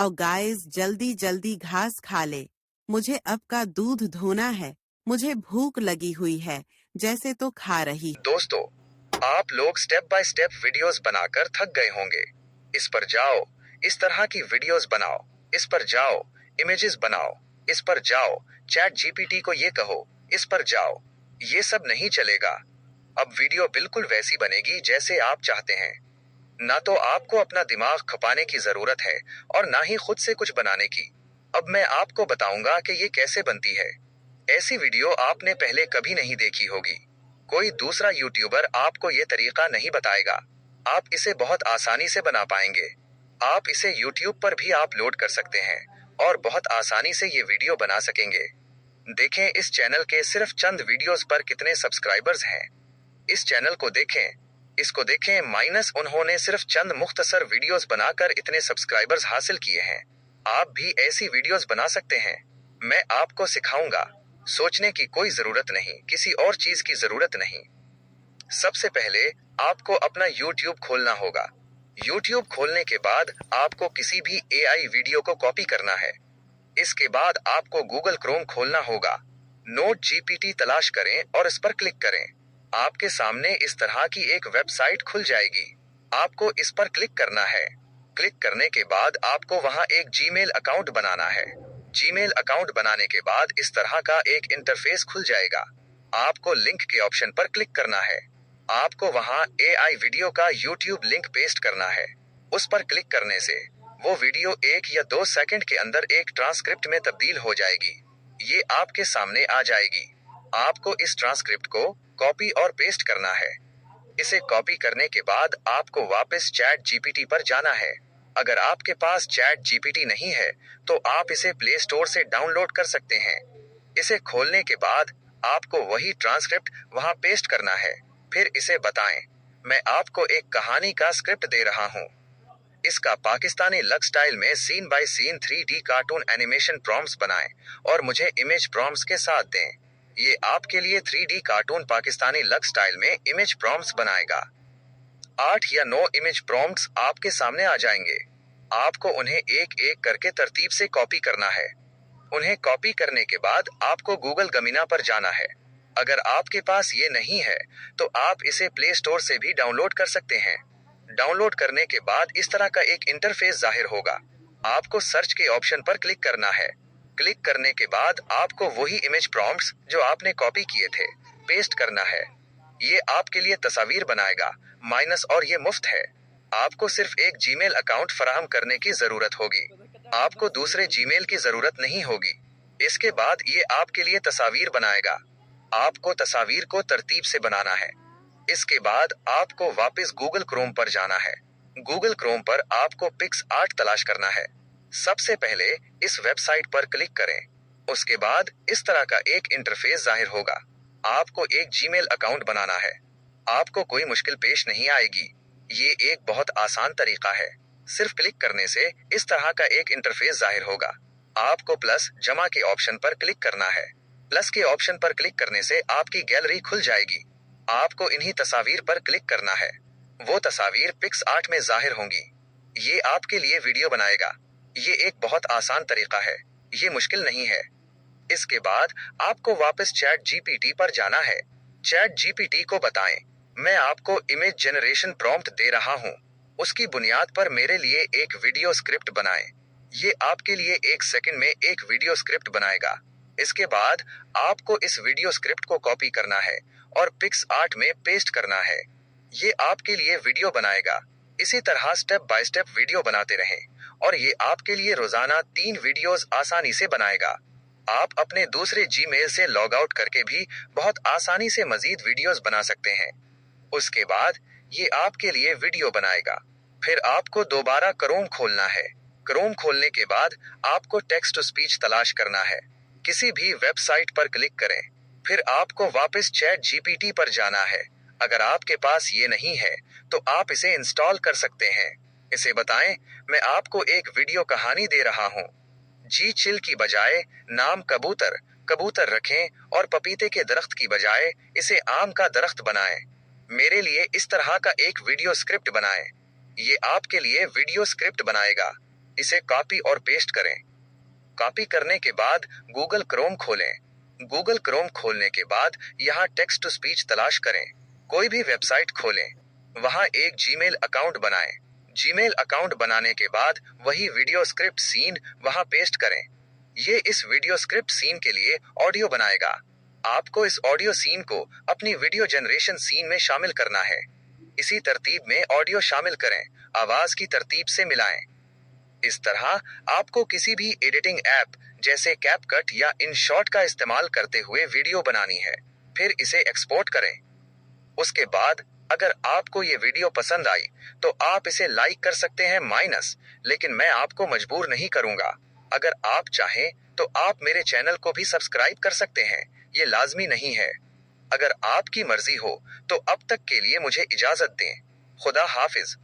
और गाइस जल्दी जल्दी घास खा ले, मुझे अब का दूध धोना है, मुझे भूख लगी हुई है, जैसे तो खा रही। दोस्तों, आप लोग स्टेप बाय स्टेप वीडियोस बनाकर थक गए होंगे। इस पर जाओ, इस तरह की वीडियोस बनाओ, इस पर जाओ, इमेजेस बनाओ, इस पर जाओ, चैट जीपीटी को ये कहो, इस पर जाओ। ये सब नहीं चलेगा। अब वीडियो बिल्कुल वैसी बनेगी जैसे आप चाहते हैं। ना तो आपको अपना दिमाग खपाने की जरूरत है और ना ही खुद से कुछ बनाने की। अब मैं आपको बताऊंगा कि ये कैसे बनती है। ऐसी वीडियो आपने पहले कभी नहीं देखी होगी। कोई दूसरा यूट्यूबर आपको ये तरीका नहीं बताएगा। आप इसे बहुत आसानी से बना पाएंगे। आप इसे यूट्यूब पर भी अपलोड कर सकते हैं और बहुत आसानी से ये वीडियो बना सकेंगे। देखें इस चैनल के सिर्फ चंद वीडियोस पर कितने सब्सक्राइबर्स हैं। इस चैनल को देखें, इसको देखें, माइनस उन्होंने सिर्फ चंद मुख्तसर वीडियोस बनाकर इतने सब्सक्राइबर्स हासिल किए हैं। आप भी ऐसी वीडियोस बना सकते हैं। मैं आपको सिखाऊंगा। सोचने की कोई जरूरत नहीं, किसी और चीज की जरूरत नहीं। सबसे पहले आपको अपना YouTube खोलना होगा। YouTube खोलने के बाद आपको किसी भी AI वीडियो को कॉपी करना है। इसके बाद आपको Google Chrome खोलना होगा। नोट GPT तलाश करें और इस पर क्लिक करें। आपके सामने इस तरह की एक वेबसाइट खुल जाएगी। आपको इस पर क्लिक करना है। क्लिक करने के बाद आपको वहां एक जीमेल अकाउंट बनाना है। जीमेल अकाउंट बनाने के बाद इस तरह का एक इंटरफेस खुल जाएगा। आपको लिंक के ऑप्शन पर क्लिक करना है। आपको वहां AI वीडियो का YouTube लिंक पेस्ट करना है। उस पर क्लिक करने से वो वीडियो 1 या 2 सेकंड के अंदर एक ट्रांसक्रिप्ट में तब्दील हो जाएगी। ये आपके सामने आ जाएगी। आपको इस ट्रांसक्रिप्ट को कॉपी और पेस्ट करना है। इसे कॉपी करने के बाद आपको वापस चैट जीपीटी पर जाना है। अगर आपके पास चैट जीपीटी नहीं है तो आप इसे प्ले स्टोर से डाउनलोड कर सकते हैं। इसे खोलने के बाद आपको वही ट्रांसक्रिप्ट वहां पेस्ट करना है। फिर इसे बताएं, मैं आपको एक कहानी का स्क्रिप्ट दे रहा हूं। इसका पाकिस्तानी लग स्टाइल में scene by scene 3D cartoon animation prompts बनाएं और मुझे इमेज प्रॉम्प्ट्स के साथ दें। ये आपके लिए 3D कार्टून पाकिस्तानी लग स्टाइल में इमेज प्रॉम्प्ट्स बनाएगा। 8 या 9 इमेज प्रॉम्प्ट्स आपके सामने आ जाएंगे। आपको उन्हें एक एक करके तरतीब से कॉपी करना है। उन्हें कॉपी करने के बाद आपको गूगल गमीना पर जाना है। अगर आपके पास ये नहीं है तो आप इसे प्ले स्टोर से भी डाउनलोड कर सकते हैं। डाउनलोड करने के बाद इस तरह का एक इंटरफेस जाहिर होगा। आपको सर्च के ऑप्शन पर क्लिक करना है। क्लिक करने के बाद आपको वही इमेज प्रॉम्प्ट्स जो आपने कॉपी किए थे पेस्ट करना है। ये आपके लिए तस्वीर बनाएगा, माइनस और ये मुफ्त है। आपको सिर्फ एक जीमेल अकाउंट फराहम करने की जरूरत होगी। आपको दूसरे जीमेल की जरूरत नहीं होगी। इसके बाद ये आपके लिए तस्वीर बनाएगा। आपको तस्वीर को तरतीब से बनाना है। इसके बाद आपको वापस गूगल क्रोम पर जाना है। गूगल क्रोम पर आपको PicsArt तलाश करना है। सबसे पहले इस वेबसाइट पर क्लिक करें। उसके बाद इस तरह का एक इंटरफेस जाहिर होगा। आपको एक जीमेल अकाउंट बनाना है। आपको कोई मुश्किल पेश नहीं आएगी। ये एक बहुत आसान तरीका है। सिर्फ क्लिक करने से इस तरह का एक इंटरफेस जाहिर होगा। आपको प्लस जमा के ऑप्शन पर क्लिक करना है। प्लस के ऑप्शन पर क्लिक करने से आपकी गैलरी खुल जाएगी। आपको इन्हीं तस्वीर पर क्लिक करना है। वो तस्वीर PicsArt में जाहिर होंगी। ये आपके लिए वीडियो बनाएगा। ये एक बहुत आसान तरीका है। ये मुश्किल नहीं है। इसके बाद आपको वापस चैट जीपीटी पर जाना है। चैट जीपीटी को बताएं, मैं आपको इमेज जनरेशन प्रॉम्प्ट दे रहा हूं। उसकी बुनियाद पर मेरे लिए एक वीडियो स्क्रिप्ट बनाएं। ये आपके लिए 1 सेकंड में एक वीडियो स्क्रिप्ट बनाएगा। इसके बाद आपको इस वीडियो स्क्रिप्ट को कॉपी करना है और PicsArt में पेस्ट करना है। ये आपके लिए वीडियो बनाएगा। इसी तरह स्टेप बाय स्टेप वीडियो बनाते रहें और ये आपके लिए रोजाना 3 वीडियोस आसानी से बनाएगा। आप अपने दूसरे जीमेल से लॉग आउट करके भी बहुत आसानी से मजीद वीडियोस बना सकते हैं। उसके बाद ये आपके लिए वीडियो बनाएगा। फिर आपको दोबारा क्रोम खोलना है। क्रोम खोलने के बाद आपको टेक्स्ट टू स्पीच तलाश करना है। किसी भी वेबसाइट पर क्लिक करें। फिर आपको वापस चैट जीपीटी पर जाना है। अगर आपके पास ये नहीं है तो आप इसे इंस्टॉल कर सकते हैं। इसे बताएं, मैं आपको एक वीडियो कहानी दे रहा हूं। जी चिल की बजाय नाम कबूतर कबूतर रखें और पपीते के दरख्त की बजाय इसे आम का दरख्त बनाएं। मेरे लिए इस तरह का एक वीडियो स्क्रिप्ट बनाएं। ये आपके लिए वीडियो स्क्रिप्ट बनाएगा। इसे कॉपी और पेस्ट करें। कॉपी करने के बाद गूगल क्रोम खोलें। गूगल क्रोम खोलने के बाद यहाँ टेक्स्ट टू स्पीच तलाश करें। कोई भी वेबसाइट खोलें। वहाँ एक जीमेल अकाउंट बनाएं। जीमेल अकाउंट बनाने के बाद वही वीडियो स्क्रिप्ट सीन वहाँ पेस्ट करें। ये इस वीडियो स्क्रिप्ट सीन के लिए ऑडियो बनाएगा। आपको इस ऑडियो सीन को अपनी वीडियो जनरेशन सीन में शामिल करना है। इसी तरतीब में ऑडियो शामिल करें, आवाज की तरतीब से मिलाएं। इस तरह आपको किसी भी एडिटिंग ऐप जैसे कैपकट या इनशॉट का इस्तेमाल करते हुए वीडियो बनानी है। फिर इसे एक्सपोर्ट करें। उसके बाद अगर आपको ये वीडियो पसंद आई तो आप इसे लाइक कर सकते हैं माइनस, लेकिन मैं आपको मजबूर नहीं करूंगा। अगर आप चाहें तो आप मेरे चैनल को भी सब्सक्राइब कर सकते हैं, ये लाजमी नहीं है। अगर आपकी मर्जी हो तो अब तक के लिए मुझे इजाजत दें। खुदा हाफिज।